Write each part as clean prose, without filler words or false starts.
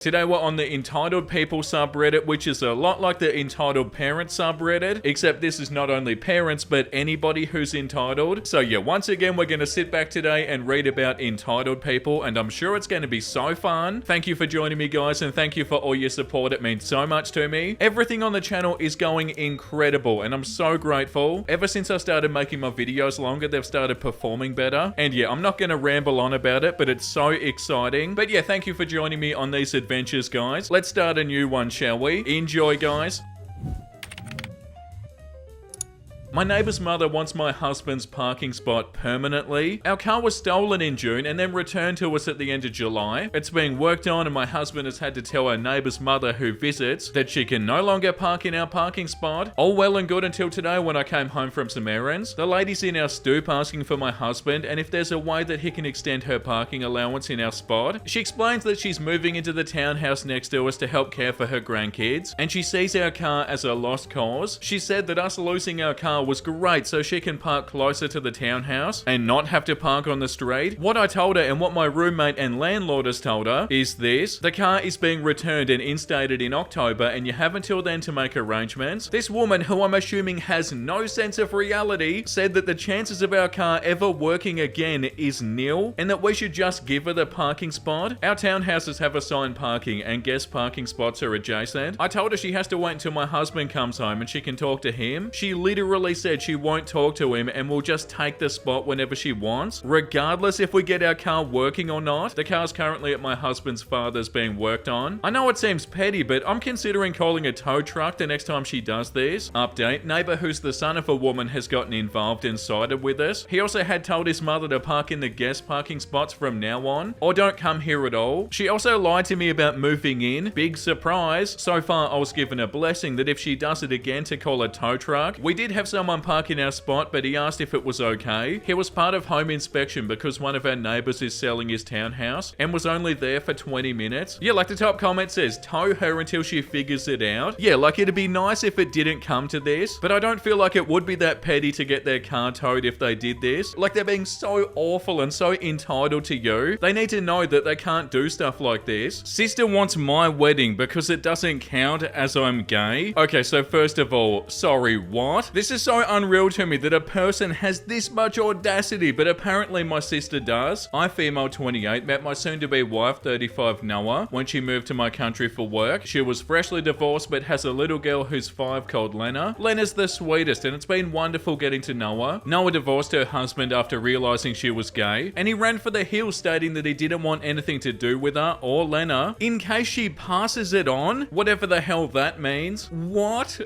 Today we're on the Entitled People subreddit, which is a lot like the EntitledParents subreddit, except this is not only parents, but anybody who's entitled. So yeah, once again, we're going to sit back today and read about entitled people, and I'm sure it's going to be so fun. Thank you for joining me, guys, and thank you for all your support. It means so much to me. Everything on the channel is going incredible, and I'm so grateful. Ever since I started making my videos longer, they've started performing better. And yeah, I'm not going to ramble on about it, but it's so exciting. But yeah, thank you for joining me on these adventures, guys. Let's start a new one, shall we? Enjoy, guys. My neighbour's mother wants my husband's parking spot permanently. Our car was stolen in June and then returned to us at the end of July. It's being worked on and my husband has had to tell our neighbour's mother who visits that she can no longer park in our parking spot. All well and good until today when I came home from some errands. The lady's in our stoop asking for my husband and if there's a way that he can extend her parking allowance in our spot. She explains that she's moving into the townhouse next to us to help care for her grandkids and she sees our car as a lost cause. She said that us losing our car was great so she can park closer to the townhouse and not have to park on the street. What I told her and what my roommate and landlord has told her is this: the car is being returned and instated in October and you have until then to make arrangements. This woman, who I'm assuming has no sense of reality, said that the chances of our car ever working again is nil and that we should just give her the parking spot. Our townhouses have assigned parking and guest parking spots are adjacent. I told her she has to wait until my husband comes home and she can talk to him. She literally said she won't talk to him and will just take the spot whenever she wants, regardless if we get our car working or not. The car's currently at my husband's father's being worked on. I know it seems petty, but I'm considering calling a tow truck the next time she does this. Update: neighbor who's the son of a woman has gotten involved and sided with us. He also had told his mother to park in the guest parking spots from now on, or don't come here at all. She also lied to me about moving in. Big surprise. So far I was given a blessing that if she does it again to call a tow truck. We did have someone park in our spot, but he asked if it was okay. He was part of home inspection because one of our neighbors is selling his townhouse and was only there for 20 minutes. Yeah, like the top comment says, tow her until she figures it out. Yeah, like it'd be nice if it didn't come to this, but I don't feel like it would be that petty to get their car towed if they did this. Like, they're being so awful and so entitled to you. They need to know that they can't do stuff like this. Sister wants my wedding because it doesn't count as I'm gay. Okay, so first of all, sorry, what? This is so unreal to me that a person has this much audacity, but apparently my sister does. I, female 28, met my soon-to-be wife 35 Noah when she moved to my country for work. She was freshly divorced but has a little girl who's 5 called Lena. Lena's the sweetest and it's been wonderful getting to know her. Noah divorced her husband after realizing she was gay and he ran for the hills stating that he didn't want anything to do with her or Lena in case she passes it on, whatever the hell that means. What?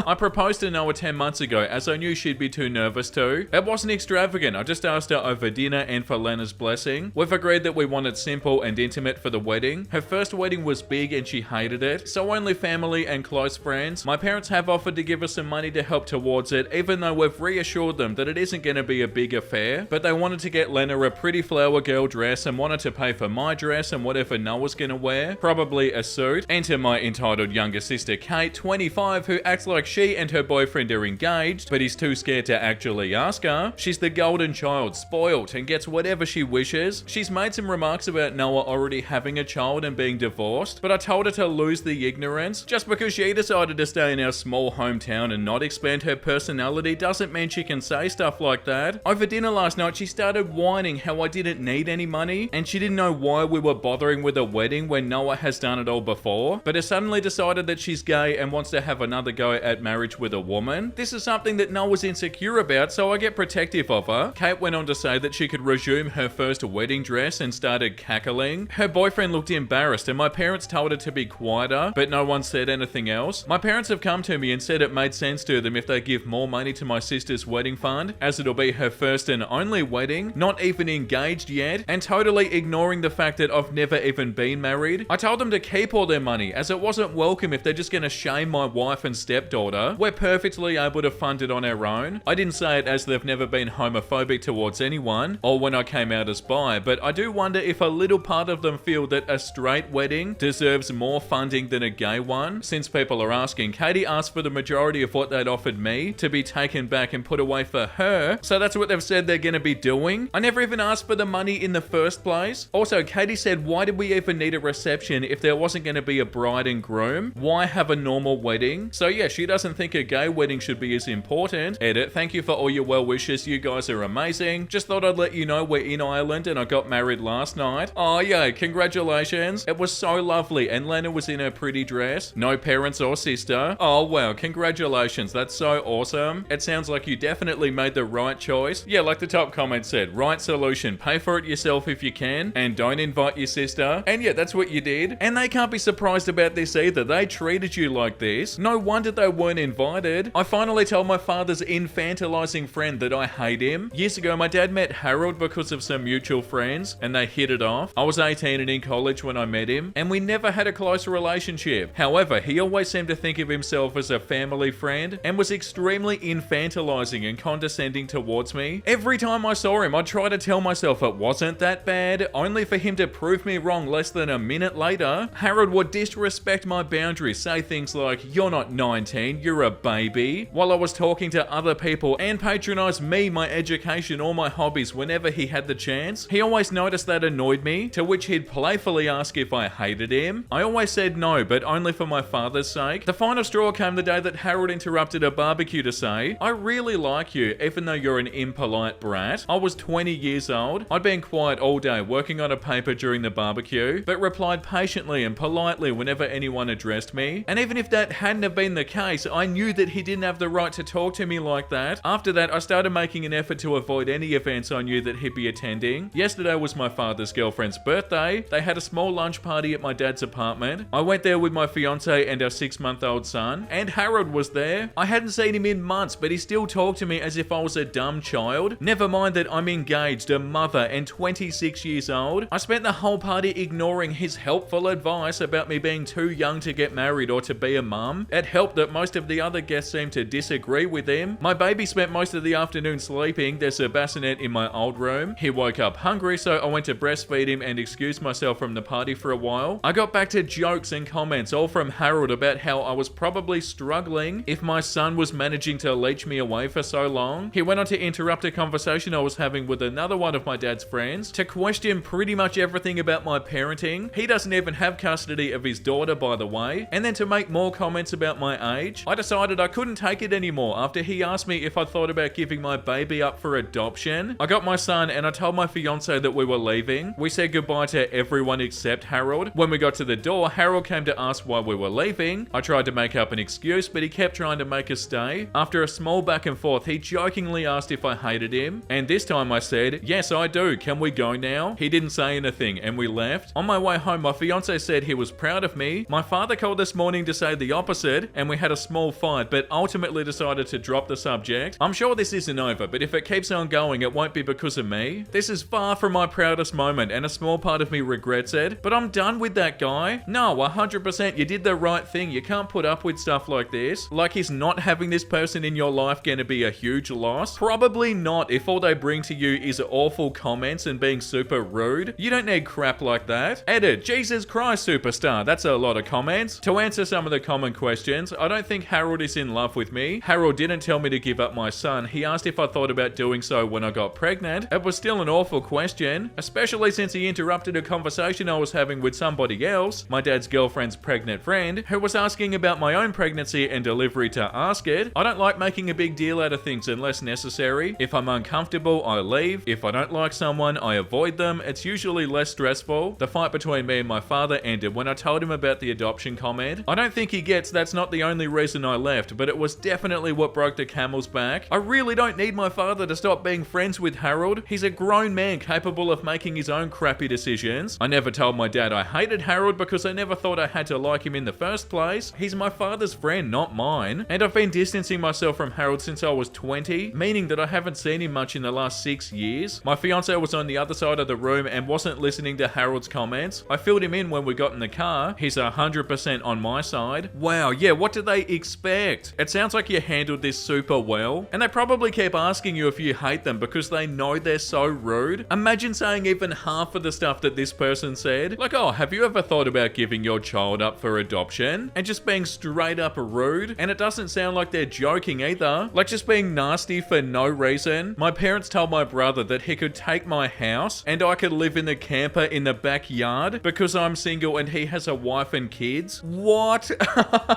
I proposed to Noah 10 months ago as I knew she'd be too nervous to. It wasn't extravagant, I just asked her over dinner and for Lena's blessing. We've agreed that we want it simple and intimate for the wedding. Her first wedding was big and she hated it, so only family and close friends. My parents have offered to give us some money to help towards it, even though we've reassured them that it isn't going to be a big affair, but they wanted to get Lena a pretty flower girl dress and wanted to pay for my dress and whatever Noah's going to wear, probably a suit. Enter my entitled younger sister Kate, 25, who acts like she and her boyfriend are engaged, but he's too scared to actually ask her. She's the golden child, spoilt, and gets whatever she wishes. She's made some remarks about Noah already having a child and being divorced, but I told her to lose the ignorance. Just because she decided to stay in our small hometown and not expand her personality doesn't mean she can say stuff like that. Over dinner last night, she started whining how I didn't need any money, and she didn't know why we were bothering with a wedding when Noah has done it all before, but has suddenly decided that she's gay and wants to have another go at marriage with a woman. This is something that Noah's insecure about, so I get protective of her. Kate went on to say that she could resume her first wedding dress and started cackling. Her boyfriend looked embarrassed and my parents told her to be quieter, but no one said anything else. My parents have come to me and said it made sense to them if they give more money to my sister's wedding fund, as it'll be her first and only wedding, not even engaged yet, and totally ignoring the fact that I've never even been married. I told them to keep all their money, as it wasn't welcome if they're just gonna shame my wife and stepdaughter. We're perfectly able to funded on our own. I didn't say it as they've never been homophobic towards anyone, or when I came out as bi, but I do wonder if a little part of them feel that a straight wedding deserves more funding than a gay one. Since people are asking, Katie asked for the majority of what they'd offered me to be taken back and put away for her, so that's what they've said they're going to be doing. I never even asked for the money in the first place. Also, Katie said, why did we even need a reception if there wasn't going to be a bride and groom? Why have a normal wedding? So yeah, she doesn't think a gay wedding should be as important. Edit, thank you for all your well wishes. You guys are amazing. Just thought I'd let you know we're in Ireland and I got married last night. Oh yeah, congratulations. It was so lovely and Lena was in her pretty dress. No parents or sister. Oh wow, congratulations. That's so awesome. It sounds like you definitely made the right choice. Yeah, like the top comment said, right solution. Pay for it yourself if you can and don't invite your sister. And yeah, that's what you did. And they can't be surprised about this either. They treated you like this. No wonder they weren't invited. I finally told my father's infantilizing friend that I hate him. Years ago, my dad met Harold because of some mutual friends and they hit it off. I was 18 and in college when I met him and we never had a close relationship. However, he always seemed to think of himself as a family friend and was extremely infantilizing and condescending towards me. Every time I saw him, I'd try to tell myself it wasn't that bad, only for him to prove me wrong less than a minute later. Harold would disrespect my boundaries, say things like, you're not 19, you're a baby, while I was talking to other people, and patronize me, my education, or my hobbies whenever he had the chance. He always noticed that annoyed me, to which he'd playfully ask if I hated him. I always said no, but only for my father's sake. The final straw came the day that Harold interrupted a barbecue to say, I really like you, even though you're an impolite brat. I was 20 years old. I'd been quiet all day working on a paper during the barbecue, but replied patiently and politely whenever anyone addressed me. And even if that hadn't have been the case, I knew that he didn't have the right to talk to me like that. After that, I started making an effort to avoid any events I knew that he'd be attending. Yesterday was my father's girlfriend's birthday. They had a small lunch party at my dad's apartment. I went there with my fiance and our 6-month-old son, and Harold was there. I hadn't seen him in months, but he still talked to me as if I was a dumb child. Never mind that I'm engaged, a mother, and 26 years old. I spent the whole party ignoring his helpful advice about me being too young to get married or to be a mum. It helped that most of the other guests seemed to disagree with him. My baby spent most of the afternoon sleeping. There's a bassinet in my old room. He woke up hungry, so I went to breastfeed him and excused myself from the party for a while. I got back to jokes and comments, all from Harold, about how I was probably struggling if my son was managing to leech me away for so long. He went on to interrupt a conversation I was having with another one of my dad's friends to question pretty much everything about my parenting. He doesn't even have custody of his daughter, by the way. And then to make more comments about my age. I decided I couldn't take it anymore after he asked me if I thought about giving my baby up for adoption. I got my son and I told my fiance that we were leaving. We said goodbye to everyone except Harold. When we got to the door, Harold came to ask why we were leaving. I tried to make up an excuse, but he kept trying to make us stay. After a small back and forth, he jokingly asked if I hated him. And this time I said, yes, I do. Can we go now? He didn't say anything and we left. On my way home, my fiance said he was proud of me. My father called this morning to say the opposite and we had a small fight, but ultimately decided to drop the subject. I'm sure this isn't over, but if it keeps on going, it won't be because of me. This is far from my proudest moment and a small part of me regrets it, but I'm done with that guy. No, 100% you did the right thing. You can't put up with stuff like this. Like, is not having this person in your life going to be a huge loss? Probably not if all they bring to you is awful comments and being super rude. You don't need crap like that. Edit, Jesus Christ superstar. That's a lot of comments. To answer some of the common questions, I don't think Harold is in love with me. Harold didn't tell me to give up my son. He asked if I thought about doing so when I got pregnant. It was still an awful question, especially since he interrupted a conversation I was having with somebody else, my dad's girlfriend's pregnant friend, who was asking about my own pregnancy and delivery to ask it. I don't like making a big deal out of things unless necessary. If I'm uncomfortable, I leave. If I don't like someone, I avoid them. It's usually less stressful. The fight between me and my father ended when I told him about the adoption comment. I don't think he gets that's not the only reason I left, but it was definitely what broke the camel's back. I really don't need my father to stop being friends with Harold. He's a grown man capable of making his own crappy decisions. I never told my dad I hated Harold because I never thought I had to like him in the first place. He's my father's friend, not mine. And I've been distancing myself from Harold since I was 20, meaning that I haven't seen him much in the last 6 years. My fiance was on the other side of the room and wasn't listening to Harold's comments. I filled him in when we got in the car. He's 100% on my side. Wow, yeah, what do they expect? It sounds like you're handled this super well. And they probably keep asking you if you hate them because they know they're so rude. Imagine saying even half of the stuff that this person said. Like, oh, have you ever thought about giving your child up for adoption? And just being straight up rude. And it doesn't sound like they're joking either. Like just being nasty for no reason. My parents told my brother that he could take my house and I could live in the camper in the backyard because I'm single and he has a wife and kids. What?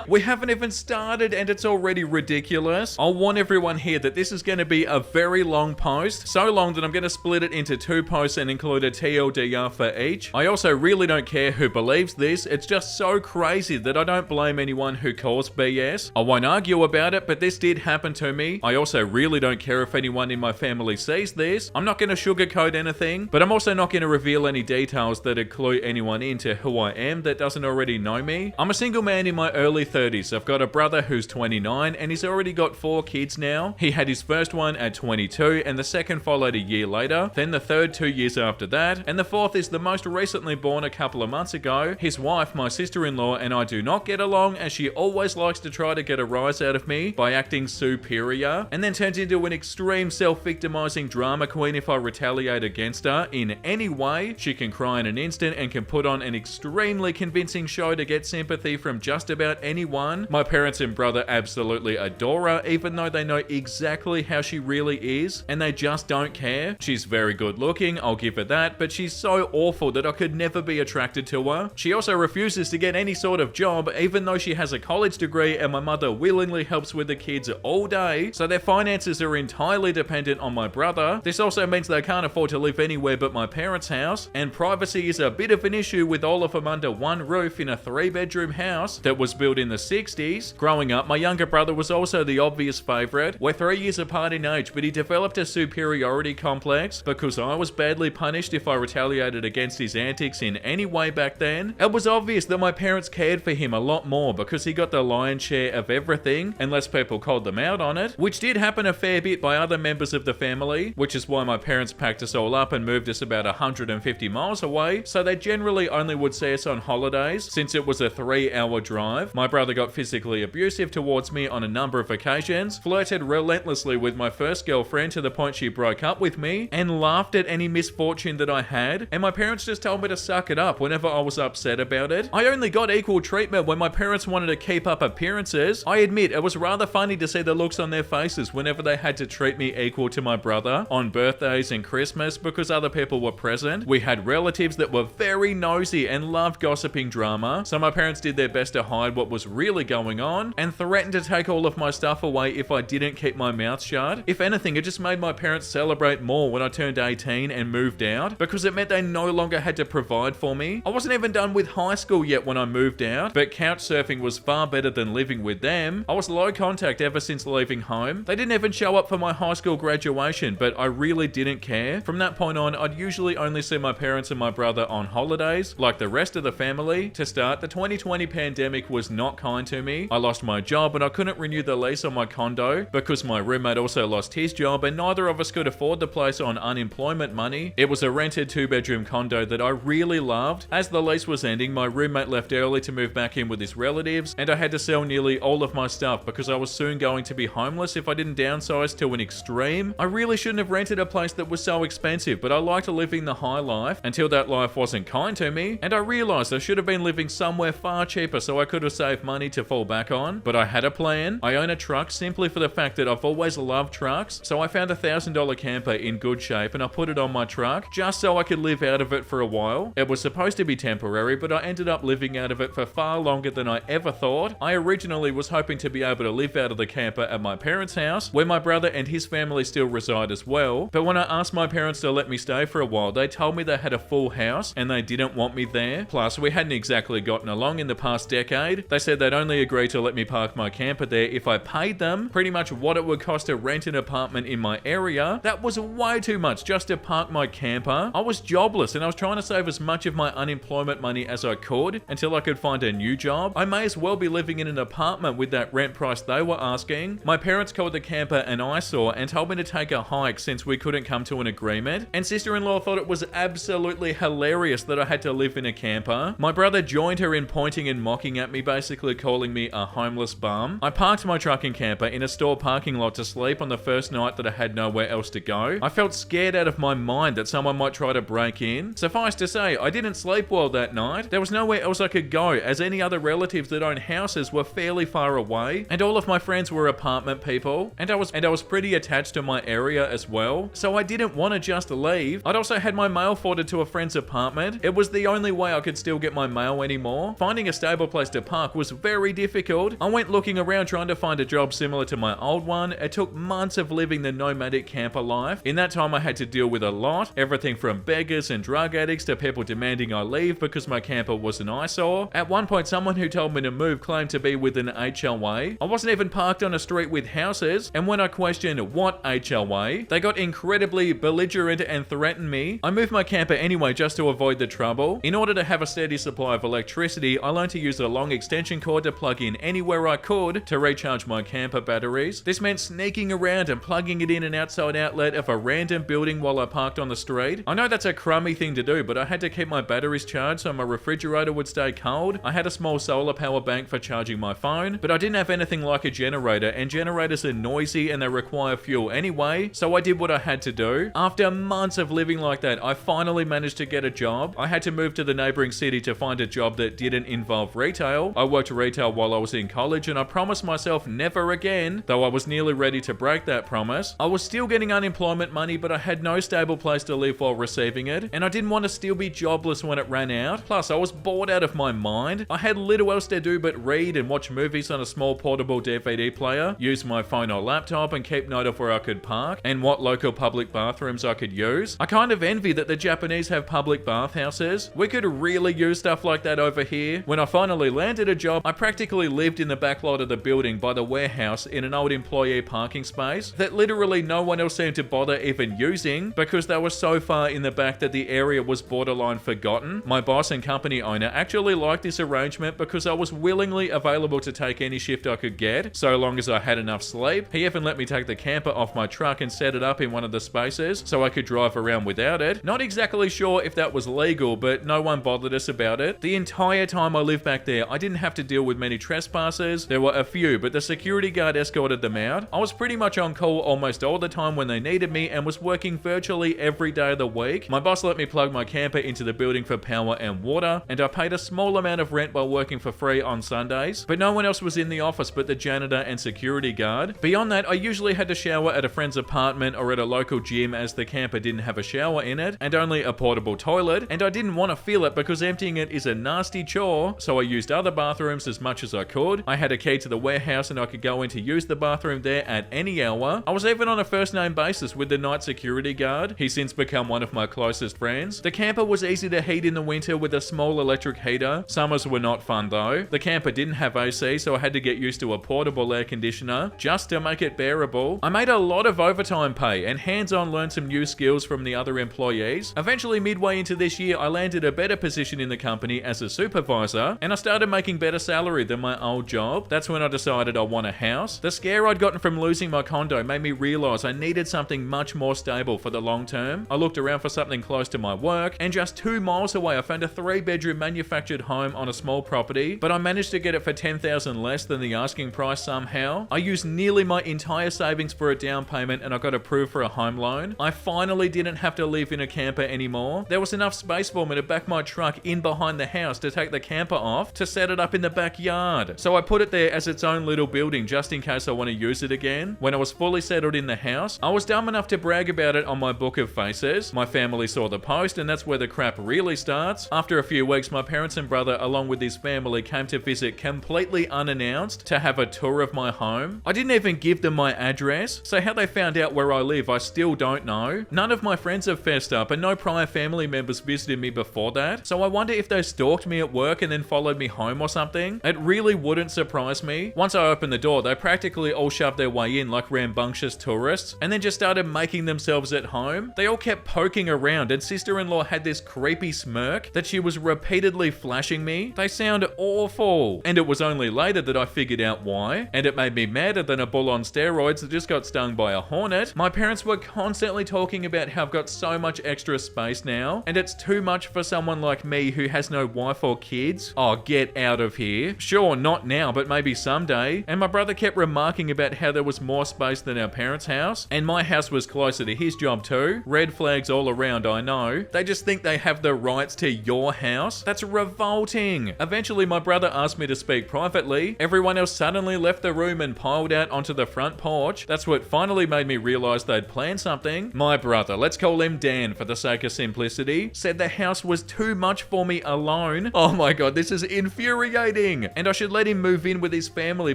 We haven't even started and it's already ridiculous. I'll warn everyone here that this is going to be a very long post. So long that I'm going to split it into 2 posts and include a TLDR for each. I also really don't care who believes this. It's just so crazy that I don't blame anyone who calls BS. I won't argue about it, but this did happen to me. I also really don't care if anyone in my family sees this. I'm not going to sugarcoat anything, but I'm also not going to reveal any details that would clue anyone into who I am that doesn't already know me. I'm a single man in my early 30s. I've got a brother who's 29 and he's already got 4 kids now. He had his first one at 22 and the second followed a year later, then the third 2 years after that, and the fourth is the most recently born a couple of months ago. His wife, my sister-in-law, and I do not get along as she always likes to try to get a rise out of me by acting superior and then turns into an extreme self-victimizing drama queen if I retaliate against her in any way. She can cry in an instant and can put on an extremely convincing show to get sympathy from just about anyone. My parents and brother absolutely adore her, even though they know exactly how she really is, and they just don't care. She's very good looking, I'll give her that, but she's so awful that I could never be attracted to her. She also refuses to get any sort of job, even though she has a college degree, and my mother willingly helps with the kids all day, so their finances are entirely dependent on my brother. This also means they can't afford to live anywhere but my parents' house, and privacy is a bit of an issue with all of them under one roof in a 3-bedroom house that was built in the 60s. Growing up, my younger brother was also the obvious favourite. We're 3 years apart in age, but he developed a superiority complex because I was badly punished if I retaliated against his antics in any way back then. It was obvious that my parents cared for him a lot more because he got the lion's share of everything, unless people called them out on it, which did happen a fair bit by other members of the family, which is why my parents packed us all up and moved us about 150 miles away, so they generally only would see us on holidays since it was a 3-hour drive. My brother got physically abusive towards me on a number of occasions, flirted relentlessly with my first girlfriend to the point she broke up with me, and laughed at any misfortune that I had, and my parents just told me to suck it up whenever I was upset about it. I only got equal treatment when my parents wanted to keep up appearances. I admit it was rather funny to see the looks on their faces whenever they had to treat me equal to my brother on birthdays and Christmas because other people were present. We had relatives that were very nosy and loved gossiping drama, so my parents did their best to hide what was really going on and threatened to take all of my stuff away if I didn't keep my mouth shut. If anything, it just made my parents celebrate more when I turned 18 and moved out because it meant they no longer had to provide for me. I wasn't even done with high school yet when I moved out, but couch surfing was far better than living with them. I was low contact ever since leaving home. They didn't even show up for my high school graduation, but I really didn't care. From that point on, I'd usually only see my parents and my brother on holidays, like the rest of the family. To start, the 2020 pandemic was not kind to me. I lost my job and I couldn't renew the lease on my condo because my roommate also lost his job and neither of us could afford the place on unemployment money. It was a rented 2-bedroom condo that I really loved. As the lease was ending, my roommate left early to move back in with his relatives and I had to sell nearly all of my stuff because I was soon going to be homeless if I didn't downsize to an extreme. I really shouldn't have rented a place that was so expensive, but I liked living the high life until that life wasn't kind to me, and I realized I should have been living somewhere far cheaper so I could have saved money to fall back on. But I had a plan. I own a truck simply for the fact that I've always loved trucks, so I found a $1,000 camper in good shape and I put it on my truck just so I could live out of it for a while. It was supposed to be temporary, but I ended up living out of it for far longer than I ever thought. I originally was hoping to be able to live out of the camper at my parents' house, where my brother and his family still reside as well, but when I asked my parents to let me stay for a while, they told me they had a full house and they didn't want me there. Plus, we hadn't exactly gotten along in the past decade. They said they'd only agree to let me park my camper there if I paid them pretty much what it would cost to rent an apartment in my area. That was way too much just to park my camper. I was jobless and I was trying to save as much of my unemployment money as I could until I could find a new job. I may as well be living in an apartment with that rent price they were asking. My parents called the camper an eyesore and told me to take a hike since we couldn't come to an agreement, and sister-in-law thought it was absolutely hilarious that I had to live in a camper. My brother joined her in pointing and mocking at me, basically calling me a homeless bum. I parked my truck and camper in a store parking lot to sleep on the first night that I had nowhere else to go. I felt scared out of my mind that someone might try to break in. Suffice to say, I didn't sleep well that night. There was nowhere else I could go, as any other relatives that own houses were fairly far away, and all of my friends were apartment people, and I was pretty attached to my area as well, so I didn't want to just leave. I'd also had my mail forwarded to a friend's apartment. It was the only way I could still get my mail anymore. Finding a stable place to park was very difficult. I went looking around trying to find a job similar to my old one. It took months of living the nomadic camper life. In that time I had to deal with a lot, everything from beggars and drug addicts to people demanding I leave because my camper was an eyesore. At one point, someone who told me to move claimed to be with an HOA. I wasn't even parked on a street with houses, and when I questioned what HOA, they got incredibly belligerent and threatened me. I moved my camper anyway just to avoid the trouble. In order to have a steady supply of electricity, I learned to use a long extension cord to plug in anywhere I could to recharge my camper batteries. This meant sneaking around and plugging it in an outside outlet of a random building while I parked on the street. I know that's a crummy thing to do, but I had to keep my batteries charged so my refrigerator would stay cold. I had a small solar power bank for charging my phone, but I didn't have anything like a generator, and generators are noisy and they require fuel anyway, so I did what I had to do. After months of living like that, I finally managed to get a job. I had to move to the neighboring city to find a job that didn't involve retail. I worked retail while I was in college, and I promised myself never again, though I was nearly ready to break that promise. I was still getting unemployment money, but I had no stable place to live while receiving it, and I didn't want to still be jobless when it ran out. Plus, I was bored out of my mind. I had little else to do but read and watch movies on a small portable DVD player, use my phone or laptop, and keep note of where I could park and what local public bathrooms I could use. I kind of envy that the Japanese have public bathhouses. We could really use stuff like that over here. When I finally landed a job, I practically lived in the back lot of the building by the warehouse in an old employee parking space that literally no one else seemed to bother even using because they were so far in the back that the area was borderline forgotten. My boss and company owner actually liked this arrangement because I was willingly available to take any shift I could get, so long as I had enough sleep. He even let me take the camper off my truck and set it up in one of the spaces so I could drive around without it. Not exactly sure if that was legal, but no one bothered us about it. The entire time I lived back there, I didn't have to deal with many trespassers. There were a few, but the security guard escorted them out. I was pretty much on call almost all the time when they needed me and was working virtually every day of the week. My boss let me plug my camper into the building for power and water, and I paid a small amount of rent while working for free on Sundays, but no one else was in the office but the janitor and security guard. Beyond that, I usually had to shower at a friend's apartment or at a local gym as the camper didn't have a shower in it and only a portable toilet, and I didn't want to feel it because emptying it is a nasty chore, so I used other bathrooms as much as I could. I had a key to the warehouse and I could go in to use the bathroom there at any hour. I was even on a first name basis with the night security guard. He's since become one of my closest friends. The camper was easy to heat in the winter with a small electric heater. Summers were not fun though. The camper didn't have AC, so I had to get used to a portable air conditioner just to make it bearable. I made a lot of overtime pay and hands-on learned some new skills from the other employees. Eventually, midway into this year, I landed a better position in the company as a supervisor, and I started making better salary than my old job. That's when I decided I want a house. The scare I'd gotten from losing my condo made me realize I needed something much more stable for the long term. I looked around for something close to my work, and just 2 miles away I found a 3-bedroom manufactured home on a small property, but I managed to get it for $10,000 less than the asking price somehow. I used nearly my entire savings for a down payment and I got approved for a home loan. I finally didn't have to live in a camper anymore. There was enough space for me to back my truck in behind the house to take the camper off to set it up in the backyard. So I put it there as its own little building just in case I want to use it again. When I was fully settled in the house, I was dumb enough to brag about it on my book of faces. My family saw the post and that's where the crap really starts. After a few weeks, my parents and brother along with his family came to visit completely unannounced to have a tour of my home. I didn't even give them my address, so how they found out where I live I still don't know. None of my friends have fessed up and no prior family members visited me before that, so I wonder if they stalked me at work and then followed me home or something. It really wouldn't surprise me. Once I opened the door, they practically all shoved their way in like rambunctious tourists and then just started making themselves at home. They all kept poking around and sister-in-law had this creepy smirk that she was repeatedly flashing me. They sound awful. And it was only later that I figured out why, and it made me madder than a bull on steroids that just got stung by a hornet. My parents were constantly talking about how I've got so much extra space now, and it's too much for someone like me who has no wife or kids. Oh, get out of here. Sure, not now, but maybe someday. and my brother kept remarking about how there was more space than our parents' house, and my house was closer to his job too. Red flags all around, I know. They just think they have the rights to your house. That's revolting. Eventually, my brother asked me to speak privately. Everyone else suddenly left the room and piled out onto the front porch. That's what finally made me realize they'd planned something. My brother, let's call him Dan for the sake of simplicity, said the house was too much for me alone. Oh my god, this is infuriating. And I should let him move in with his family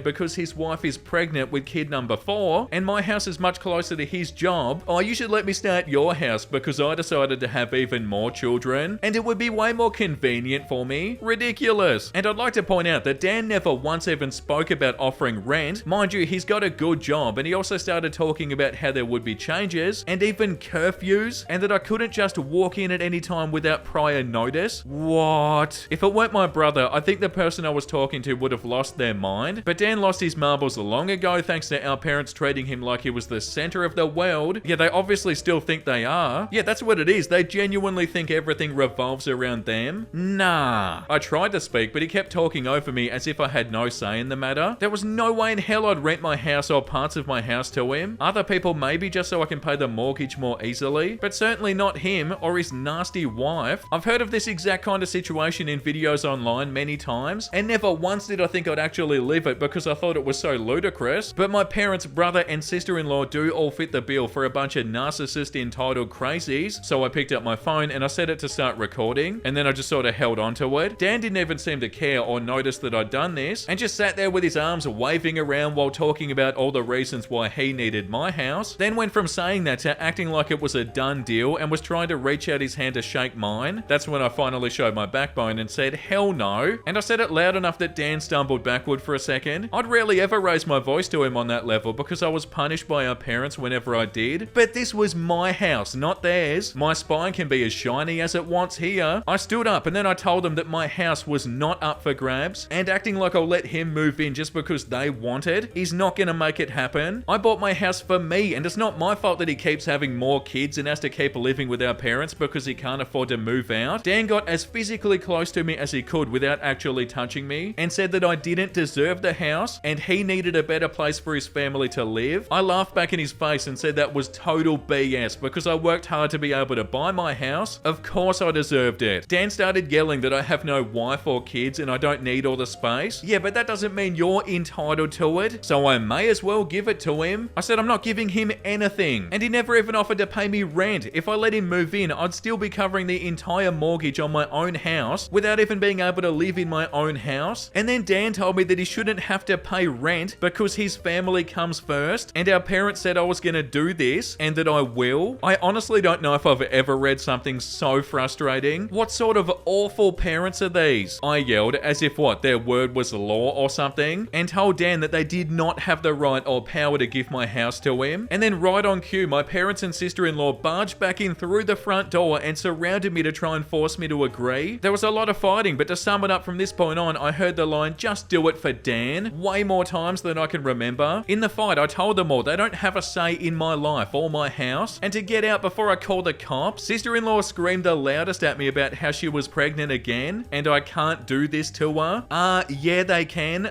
because his wife is pregnant with kid number 4, and my house is much closer to his job. Oh, you should let me start your house because I decided to have even more children, and it would be way more convenient for me. Ridiculous. And I'd like to point out that Dan never once even spoke about offering rent. Mind you, he's got a good job, and he also started talking about how there would be changes and even curfews, and that I couldn't just walk in at any time without prior notice. What? If it weren't my brother, I think the person I was talking to would have lost their mind. But Dan lost his marbles long ago thanks to our parents treating him like he was the center of the world. Yeah, they obviously still think they are. Yeah, that's what it is. They genuinely think everything revolves around them. Nah. I tried to speak, but he kept talking over me as if I had no say in the matter. There was no way in hell I'd rent my house or parts of my house to him. Other people maybe just so I can pay the mortgage more easily, but certainly not him or his nasty wife. I've heard of this exact kind of situation in videos online many times, and never once did I think I'd actually live it because I thought it was so ludicrous. But my parents, brother and sister-in-law do all fit the bill for a bunch of narcissist entitled crazies, so I picked up my phone and I set it to start recording, and then I just sort of held onto it. Dan didn't even seem to care or notice that I'd done this, and just sat there with his arms waving around while talking about all the reasons why he needed my house. Then went from saying that to acting like it was a done deal and was trying to reach out his hand to shake mine. That's when I finally showed my backbone and said, hell no. And I said it loud enough that Dan stumbled backward for a second. I'd rarely ever raise my voice to him on that level because I was punished by our parents whenever I did. But this was my house, not theirs. My spine can be as shiny as it wants here. I stood up and then I told them that my house was not up for grabs, and acting like I'll let him move in just because they want it is not gonna make it happen. I bought my house for me, and it's not my fault that he keeps having more kids and has to keep living with our parents because he can't afford to move out. Dan got as physically close to me as he could without actually touching me and said that I didn't deserve the house and he needed a better place for his family to live. I laughed back in his face and said that was total BS because I worked hard to be able to buy my house. Of course I deserved it. Dan started yelling that I have no wife or kids and I don't need all the space. Yeah, but that doesn't mean you're entitled to it, so I may as well give it to him. I said I'm not giving him anything, and he never even offered to pay me rent. If I let him move in, I'd still be covering the entire mortgage on my own house without even being able to live in my own house. And then Dan told me that he shouldn't have to pay rent because his family comes first, and our parents said I was gonna do this and that I will. I honestly don't know if I've ever read something so frustrating. What sort of awful parents are these? I yelled as if what, their word was law or something, and told Dan that they did not have the right or power to give my house to him. And then right on cue, my parents and sister-in-law barged back in through the front door and surrounded me to try and force me to agree. There was a lot of fighting, but to sum it up from this point on, I heard the line, "Just do it for Dan," way more times than I can remember. In the fight, I told them all they don't have a say in my life or my house, and to get out before I call the cops. Sister-in-law screamed the loudest at me about how she was pregnant again, and I can't do this to her. Yeah, they can.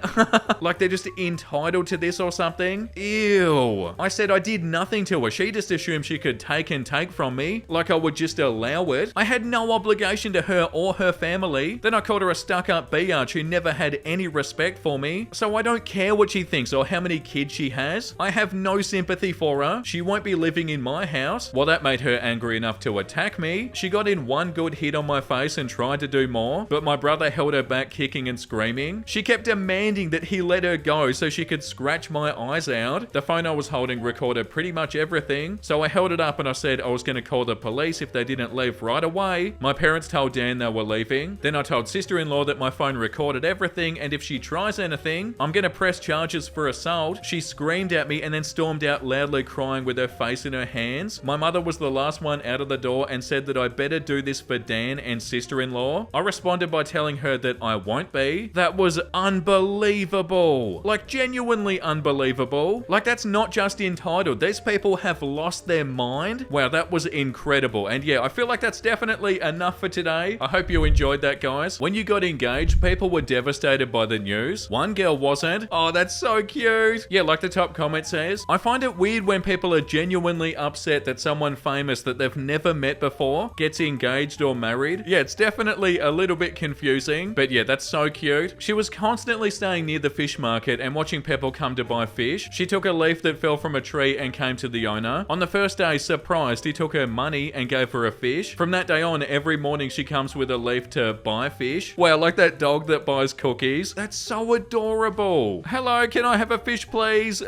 Like they're just entitled to this or something. Ew. I said I did nothing to her. She just assumed she could take and take from me, like I would just allow it. I had no obligation to her or her family. Then I called her a stuck-up biatch who never had any respect for me. So I don't care what she thinks or how many kids she has. I have no sympathy for her. She won't be living in my house. Well, that made her angry enough to attack me. She got in one good hit on my face and tried to do more, but my brother held her back, kicking and screaming. She kept demanding that he let her go so she could scratch my eyes out. The phone I was holding recorded pretty much everything, so I held it up and I said I was going to call the police if they didn't leave right away. My parents told Dan they were leaving. Then I told sister-in-law that my phone recorded everything, and if she tries anything, I'm going to press charges for assault. She screamed at me and then stormed out loudly, crying with her face in her hands. My mother was the last one out of the door and said that I better do this for Dan and sister-in-law. I responded by telling her that I won't be. That was unbelievable. Like, genuinely unbelievable. Like, that's not just entitled. These people have lost their mind. Wow, that was incredible. And yeah, I feel like that's definitely enough for today. I hope you enjoyed that, guys. When you got engaged, people were devastated by the news. One girl wasn't. comment. Oh, that's so cute. Yeah, like the top comment says, I find it weird when people are genuinely upset that someone famous that they've never met before gets engaged or married. Yeah, it's definitely a little bit confusing, but yeah, that's so cute. She was constantly staying near the fish market and watching people come to buy fish. She took a leaf that fell from a tree and came to the owner. On the first day, surprised, he took her money and gave her a fish. From that day on, every morning she comes with a leaf to buy fish. Wow, like that dog that buys cookies. That's so adorable. Hello, can I have a fish, please?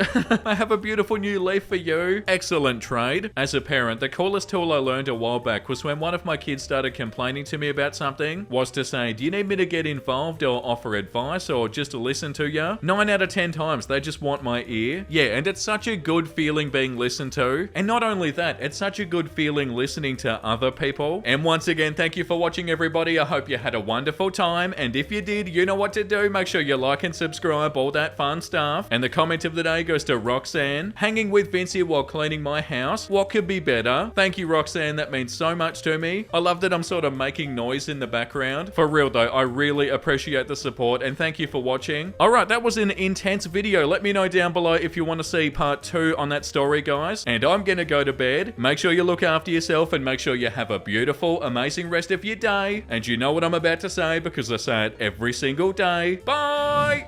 I have a beautiful new leaf for you. Excellent trade. As a parent, the coolest tool I learned a while back was when one of my kids started complaining to me about something, was to say, do you need me to get involved or offer advice or just to listen to you? 9 out of 10 times, they just want my ear. Yeah, and it's such a good feeling being listened to. And not only that, it's such a good feeling listening to other people. And once again, thank you for watching, everybody. I hope you had a wonderful time. And if you did, you know what to do. Make sure you like and subscribe, all that fun stuff. And the comment of the day goes to Roxanne. Hanging with Vincey while cleaning my house. What could be better? Thank you, Roxanne. That means so much to me. I love that I'm sort of making noise in the background. For real though, I really appreciate the support and thank you for watching. Alright, that was an intense video. Let me know down below if you want to see part 2 on that story, guys. And I'm gonna go to bed. Make sure you look after yourself and make sure you have a beautiful, amazing rest of your day. And you know what I'm about to say because I say it every single day. Bye!